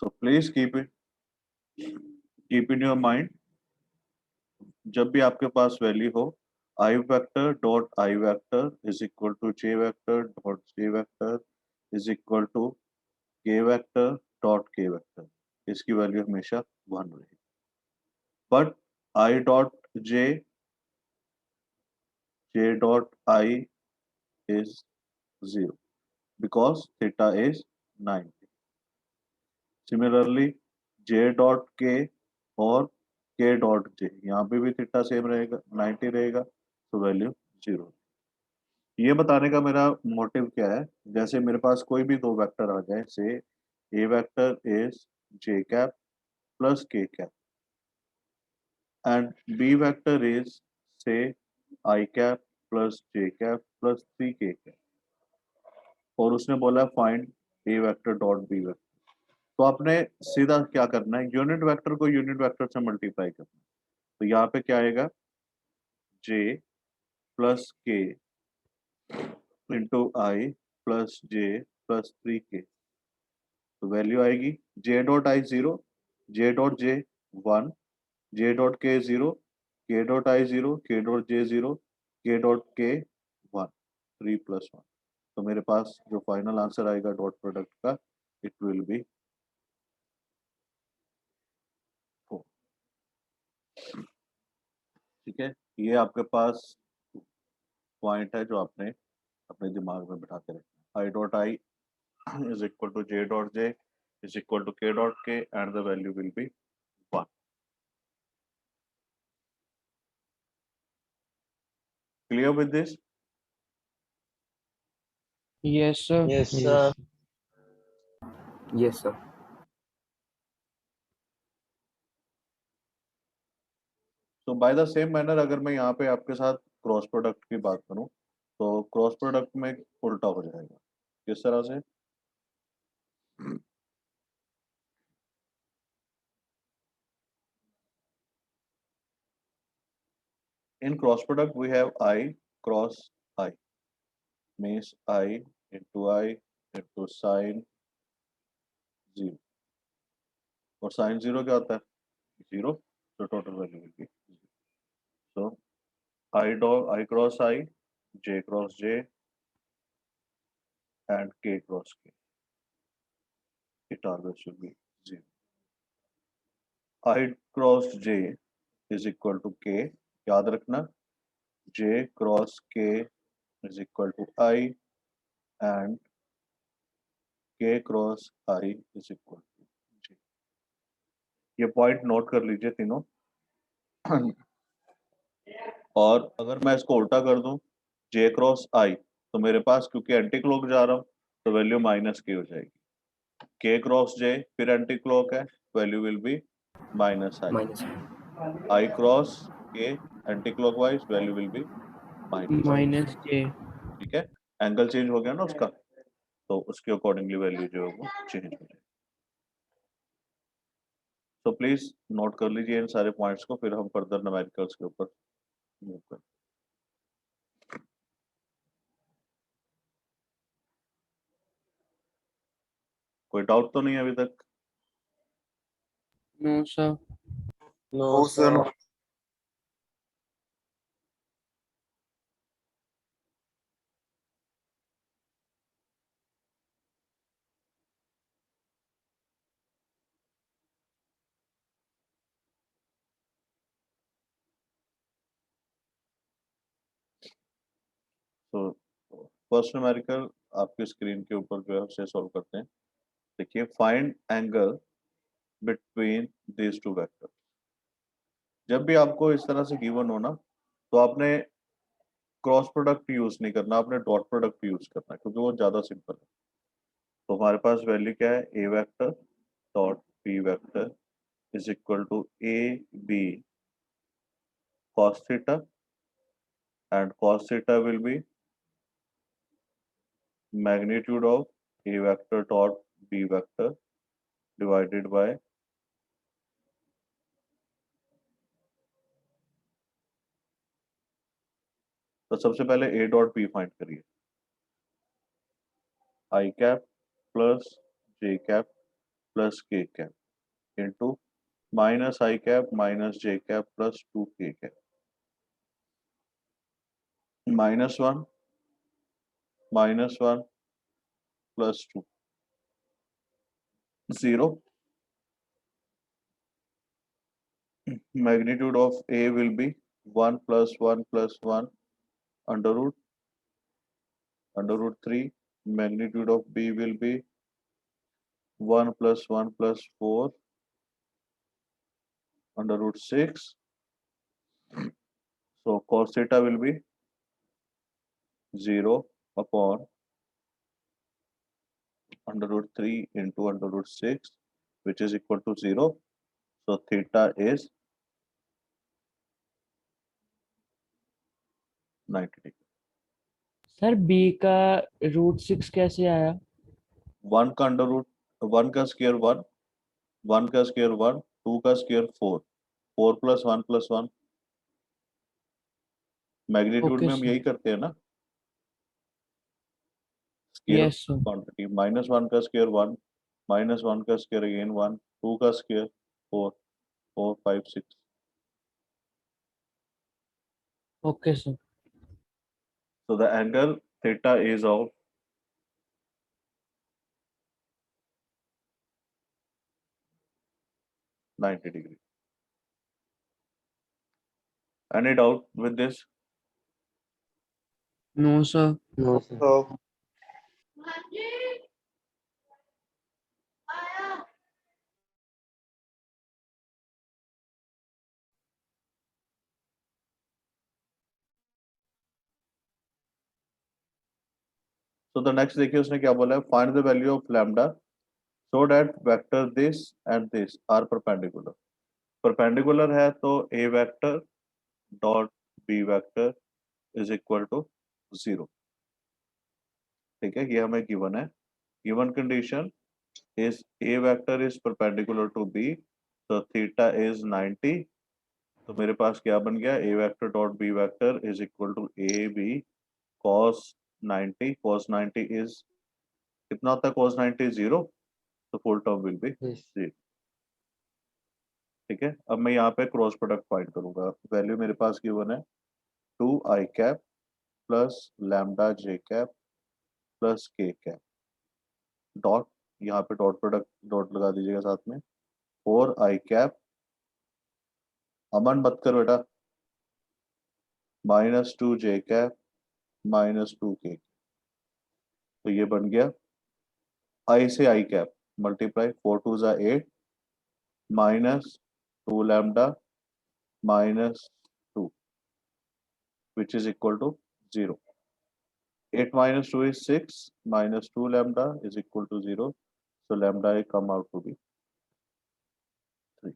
So please keep in your mind, जब भी आपके पास वैल्यू हो, i vector dot i vector is equal to j vector dot j vector is equal to k vector dot k vector, इसकी value हमेशा 1 रहेगी। But i dot j dot i is 0 because theta is 90. Similarly, j dot k और k dot j, यहाँ पे भी theta same रहेगा, 90 रहेगा, तो वैल्यू 0। ये बताने का मेरा मोटिव क्या है, जैसे मेरे पास कोई भी दो वेक्टर आ जाए, say A vector is j cap plus k cap and b vector is say i cap plus j cap plus 3k cap, और उसने बोला find A vector dot B vector. तो आपने सीधा क्या करना है, यूनिट वेक्टर को यूनिट वेक्टर से मल्टीप्लाई करना है। तो यहाँ पे क्या आएगा, j plus k into I plus j plus 3k, तो वैल्यू आएगी j dot I 0, j dot j 1, j dot k 0, k dot I 0, k dot j 0, k dot k 1, 3 plus 1। तो मेरे पास जो फाइनल आंसर आएगा dot product का, it will be 4। ठीक है, ये आपके पास पॉइंट है जो आपने अपने दिमाग में बिठा के रखना है। I dot I is equal to j dot j is equal to k dot k and the value will be 1. Clear with this? Yes, sir. Yes, sir. Yes, sir. So by the same manner, अगर मैं यहाँ पे आपके साथ cross product की बात करूँ, तो क्रॉस प्रोडक्ट में उल्टा हो जाएगा। किस तरह से? In cross product we have I cross I, means I into sin 0, और sin 0 क्या होता है, 0, so total value will be 0. So I cross I, j cross j and k cross k, it always should be 0. I cross j is equal to k, याद रखना, j cross k is equal to I and k cross I is equal to j. ये point note कर लीजिए तीनों। और अगर मैं इसको उल्टा कर दूं, j क्रॉस i, तो मेरे पास क्योंकि एंटी क्लॉक जा रहा हूं, तो वैल्यू माइनस की हो जाएगी। k क्रॉस j फिर एंटी क्लॉक है, value will be minus i। Minus. i cross k anti clockwise, value will be minus i। Minus J. ठीक है, एंगल चेंज हो गया ना उसका, तो उसके अकॉर्डिंगली वैल्यू जो है वो चेंज हो जाएगी। तो प्लीज नोट कर लीजिए इन सारे पॉइंट्स को, फिर हम फर्दर न्यूमेरिकल्स के ऊपर मूव करें। कोई डाउट तो नहीं है अभी तक? No, sir. No, sir. तो फर्स्ट न्यूमेरिकल आपके स्क्रीन के ऊपर जो है उसे सॉल्व करते हैं। देखिए, find angle between these two vector. जब भी आपको इस तरह से गिवन हो ना, तो आपने क्रॉस प्रोडक्ट यूज नहीं करना, आपने डॉट प्रोडक्ट यूज करना है, क्योंकि वो ज्यादा सिंपल है। तो हमारे पास वैल्यू क्या है, A vector dot B vector is equal to A B cos theta, and cos theta will be magnitude of a vector dot b vector divided by तो सबसे पहले a डॉट b फाइंड करिए, i cap plus j cap plus k cap into minus I cap minus j cap plus 2k cap. Minus 1 plus 2. 0. Magnitude of A will be 1 plus 1 plus 1 under root 3. Magnitude of B will be 1 plus 1 plus 4 under root 6. So cos theta will be 0 upon under root 3 into under root 6, which is equal to 0. So theta is 90 degree. Sir B का √6 कैसे आया? 1 का under root 1 का square 1, 1 का square 1, 2 का square 4, 4 plus 1 plus 1. Magnitude में हम यही करते हैं ना, square yes sir. Quantity. Minus 1 का स्क्वायर 1, माइनस 1 का स्क्वायर अगेन 1, 2 का square 4, 4 5 6. Okay sir. So the angle theta is of 90 degree. Any doubt with this? No sir. No, sir. So the next देखिए उसने क्या बोला है, find the value of lambda so that vector this and this are perpendicular. Perpendicular है तो a vector dot b vector is equal to 0. ठीक है, ये हमें given है. Given condition is a vector is perpendicular to b, so theta is 90. तो मेरे पास क्या बन गया, a vector dot b vector is equal to a b cos 90. Cos 90 is कितना होता है, cos 90 0, तो full term will be Yes. 0. ठीक है, अब मैं यहाँ पे क्रॉस प्रोडक्ट फाइंड करूंगा. वैल्यू मेरे पास गिवन है 2 i cap plus lambda j cap plus k cap dot, यहाँ पे डॉट प्रोडक्ट डॉट लगा दीजिएगा साथ में. 4 i कैप, अमन मत कर बेटा, minus 2 j cap minus 2 k. तो ये बन गया i से i कैप मल्टीप्लाई 4 2 जा 8 minus 2 lambda minus 2 which is equal to 0. 8 minus 2 is 6, minus 2 lambda is equal to 0. So lambda I come out to be 3.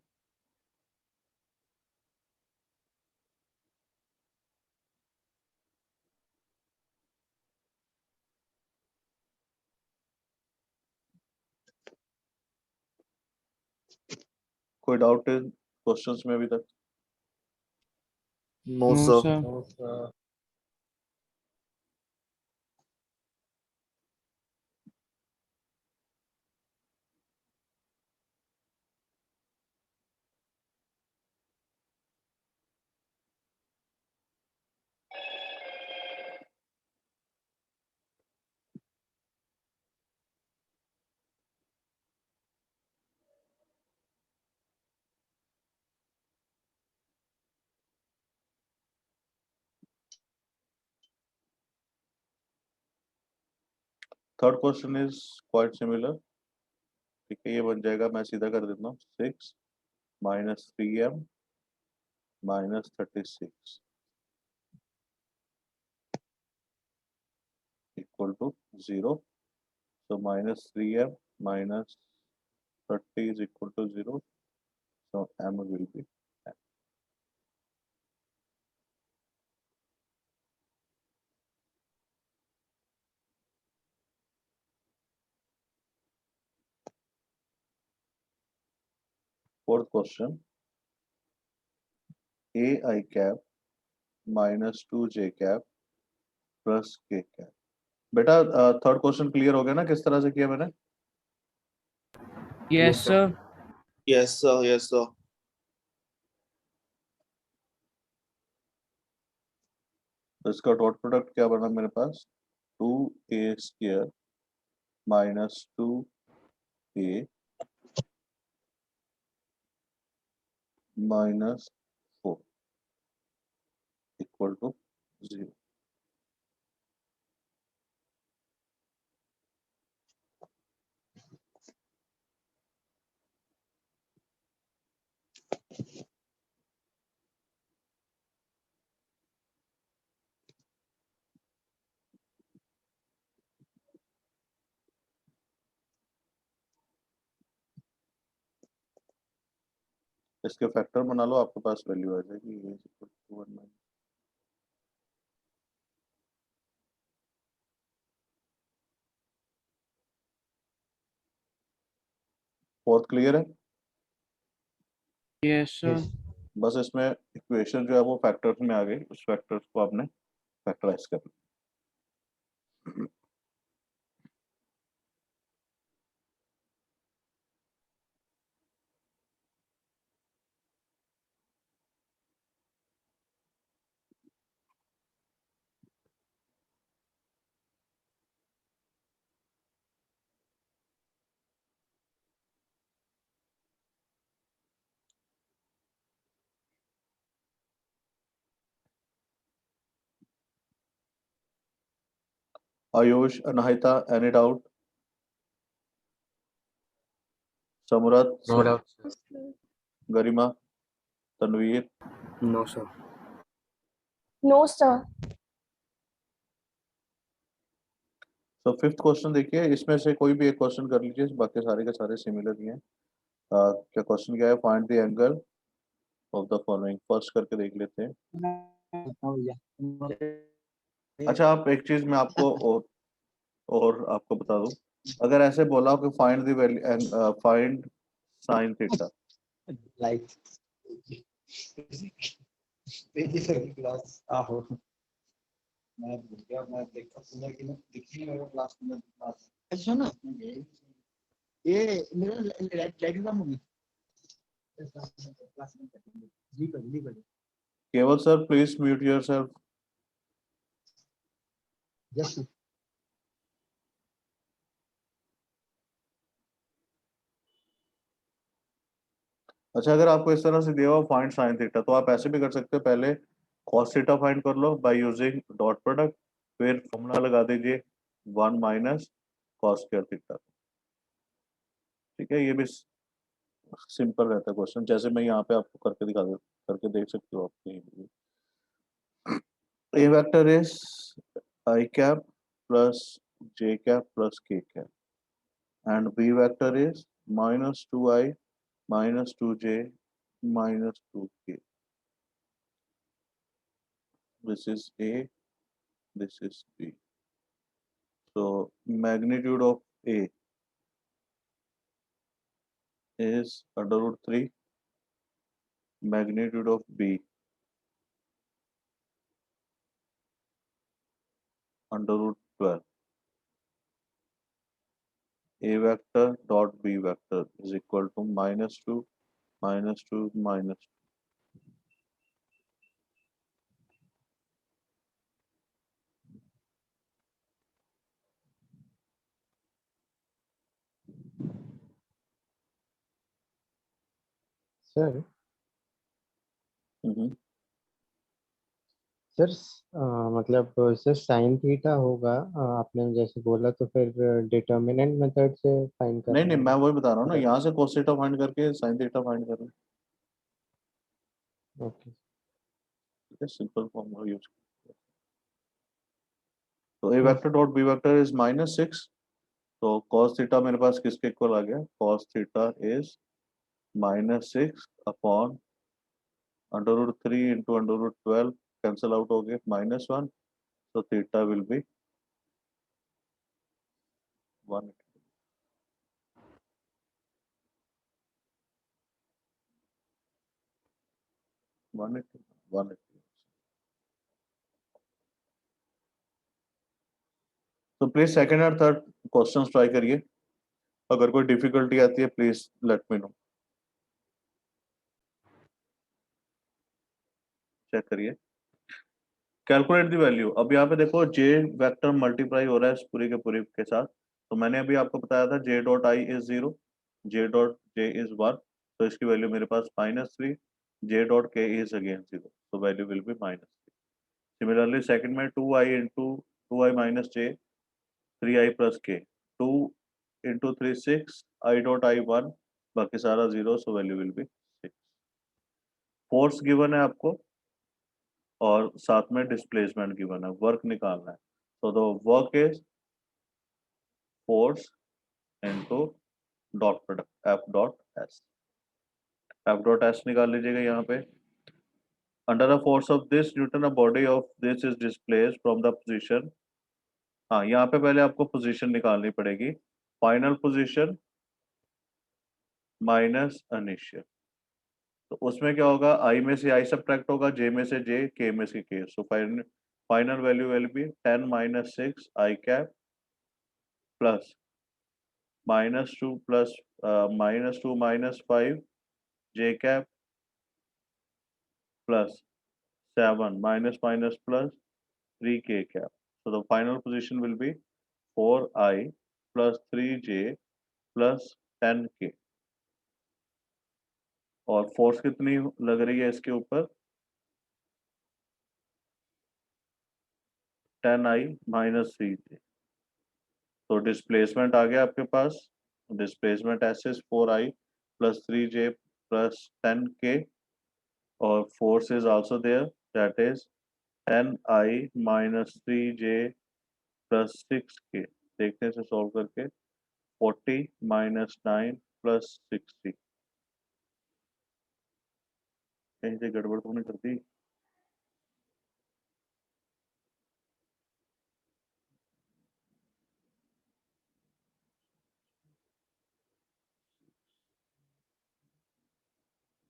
कोई डाउट है questions में अभी तक? No, no sir. Sir. No, sir. Third question is quite similar. ठीक है, ये बन जाएगा, मैं सीधा कर देता हूँ. 6 minus 3m minus 36 equal to 0. So minus 3m minus 30 is equal to 0. So m will be 10. Fourth question, a I cap minus 2 j cap plus k cap. बेटा थर्ड क्वेश्चन क्लियर हो गया ना, किस तरह से किया मैंने? Yes, sir. Yes, sir. Yes, sir. तो इसका डॉट प्रोडक्ट क्या बना मेरे पास, 2a² minus 2a minus 4 equal to 0। इसके फैक्टर बना लो, आपके पास वैल्यू आ जाएगी, ये equal to 1 minus. Fourth clear है? Yes, sir. बस इसमें इक्वेशन जो है वो फैक्टर्स में आ गई, उस फैक्टर्स को आपने फैक्टराइज कर लिया। Ayush, Anahita, any doubt? Samarth, No doubt, sir. Garima, Tanveer? No, sir. No, sir. तो फिफ्थ क्वेश्चन देखिए, इसमें से कोई भी एक क्वेश्चन कर लीजिए, बाकी सारे के सारे सिमिलर ही हैं। क्या क्वेश्चन क्या है, find the angle of the following. First करके देख लेते हैं। अच्छा, आप एक चीज मैं आपको और आपको बता दूं, अगर ऐसे बोला हो कि find the value, find sine theta, like class आहो मैं भूल गया, मैं देखा सुना कि मैं दिखी मेरे क्लास में क्लास। अच्छा ना ये मेरा लाइट एग्जाम होगी क्लास में जी कर केवल sir please mute yourself. Yes अच्छा, अगर आपको इस तरह से दिया हुआ फाइंड साइन थीटा, तो आप ऐसे भी कर सकते हो, पहले कॉस थीटा फाइंड कर लो बाय यूजिंग डॉट प्रोडक्ट, फिर फॉर्मूला लगा दीजिए 1 माइनस कॉस स्क्वायर थीटा। ठीक है, ये भी सिंपल रहता है क्वेश्चन, जैसे मैं यहाँ पे आपको करके दिखा दे, करके देख सकते हो आप। A vector is I cap plus J cap plus K cap and B vector is minus 2i minus 2j minus 2k. This is A, this is B. So magnitude of A is under root 3, magnitude of B under root 12. A vector dot B vector is equal to minus 2, minus 2, minus 2. Sir Mhm. Sir मतलब sir sine theta होगा, आपने जैसे बोला, तो फिर determinant method से find नहीं नहीं, करना मैं वही बता रहा हूँ ना, है। यहाँ से cos थीटा फाइंड करके sin थीटा फाइंड कर रहे हैं। ओके ठीक है, सिंपल फॉर्मूला यूज। तो A vector dot B vector is -6, तो cos थीटा मेरे पास किसके इक्वल आ गया, cos theta is -6 upon under root 3 into under root 12, cancel out हो गए -1, तो थीटा विल बी 1। तो प्लीज सेकंड और थर्ड क्वेश्चंस ट्राई करिए। अगर कोई डिफिकल्टी आती है please let me know. Check करिए, कैलकुलेट द वैल्यू। अब यहाँ पे देखो जे वेक्टर मल्टीप्लाई हो रहा है इस पूरी के पूरी के साथ, तो मैंने अभी आपको बताया था J dot I is 0, J dot J is 1, तो इसकी वैल्यू मेरे पास -3, जे डॉट के इज अगेन 0, तो value will be -3। Similarly second में 2i इंटू 2i माइनस जे 3i प्लस के, 2 इंटू 3 6, आई डॉट आई 1, बाकी सारा 0, so value will be 6। Force given है आपको और साथ में डिस्प्लेसमेंट गिवन है, वर्क निकालना है, तो the work is force into dot product F dot S. F dot S निकाल लीजिएगा यहाँ पे। Under the force of this Newton a body of this is displaced from the position. हाँ, यहाँ पे पहले आपको पोजीशन निकालनी पड़ेगी, फाइनल पोजीशन माइनस इनिशियल। तो उसमें क्या होगा, आई में से आई सब्ट्रैक्ट होगा, जे में से जे, के में से के, so final value will be 10 minus 6 I cap plus -2 plus -2 minus 5 J cap plus 7 minus minus plus 3 के cap. So the final position will be 4i plus 3j plus 10k। और फोर्स कितनी लग रही है इसके ऊपर, 10i माइनस 3j। तो displacement आ गया आपके पास, displacement S is 4i plus 3j plus 10k, और force is also there, that is 10i minus 3j plus 6k। देखते हैं इसे सॉल्व करके, 40 माइनस 9 प्लस 60, कहीं से गड़बड़ तो नहीं करती।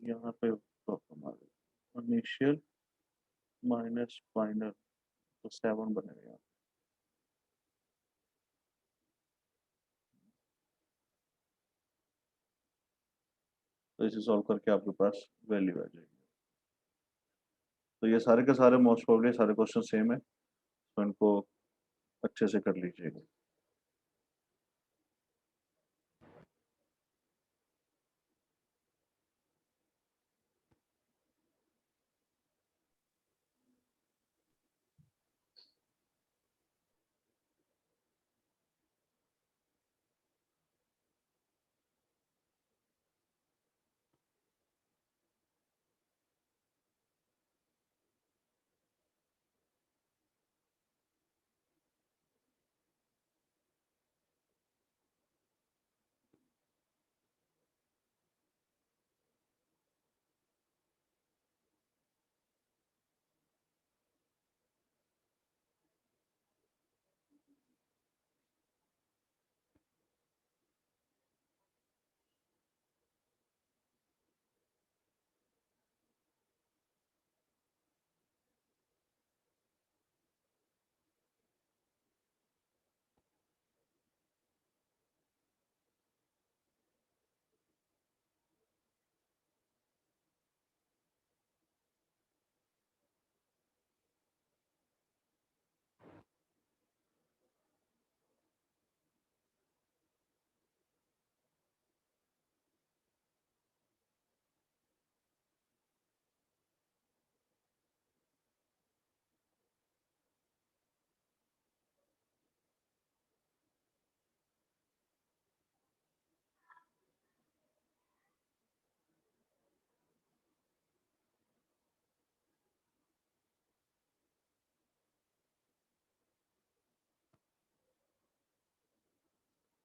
यहाँ पे प्रॉब्लम आ गई, इनिशियल माइनस फाइनल, तो 7 बनेगा। तो इसे सॉल्व करके आपके पास वैल्यू आ जाएगी। तो ये सारे के सारे मोस्ट प्रोबेबली सारे क्वेश्चन सेम है, तो इनको अच्छे से कर लीजिएगा।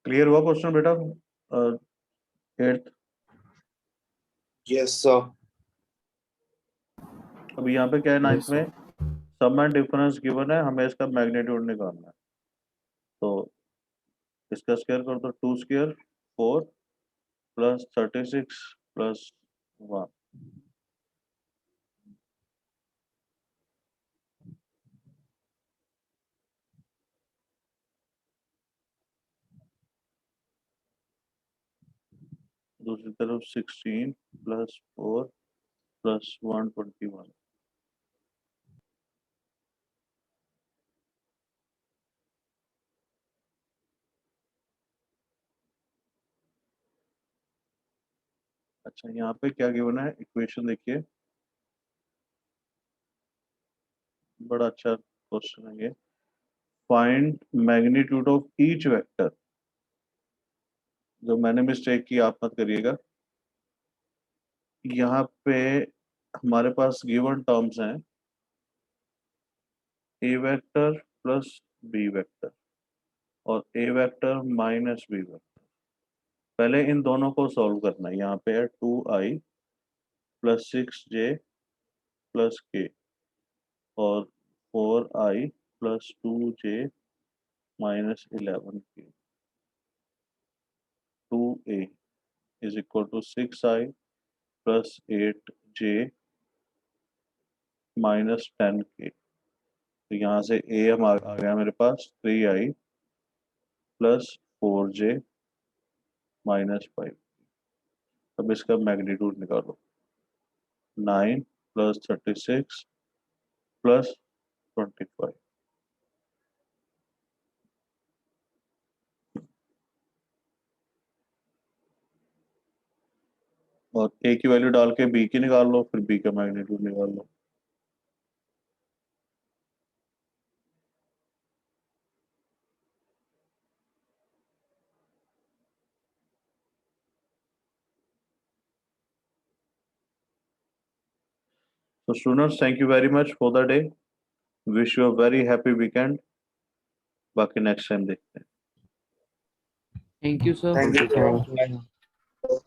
क्लियर हुआ क्वेश्चन बेटा? 8th। Yes, sir. अभी यहाँ पे क्या है, 9th Yes, में sir. Sum and difference given है, हमें इसका मैग्नीट्यूड निकालना है। तो इसका स्क्वायर कर दो, 2 स्क्वायर 4 प्लस 36 प्लस 1। दूसरी तरफ 16 प्लस 4 प्लस 121। अच्छा, यहाँ पे क्या गिवन है, इक्वेशन देखिए, बड़ा अच्छा क्वेश्चन है ये। Find magnitude of each vector. जो मैंने मिस्टेक की आप मत करिएगा, यहाँ पे हमारे पास गिवन टर्म्स हैं ए वेक्टर प्लस बी वेक्टर और ए वेक्टर माइनस बी वेक्टर। पहले इन दोनों को सॉल्व करना है। यहाँ पे है 2i plus 6j plus k और 4i plus 2j minus 11k। 2a is equal to 6i plus 8j minus 10k। तो यहाँ से a हम आ गया मेरे पास 3i प्लस 4j माइनस 5। अब इसका मैग्नीट्यूड निकालो। 9 प्लस 36 प्लस 25। और a की वैल्यू डाल के b की निकाल लो, फिर b का मैग्नीट्यूड निकाल लो। So students, thank you very much for the day. Wish you a very happy weekend. बाकी नेक्स्ट टाइम देखते हैं। Thank you sir. Thank you. Thank you.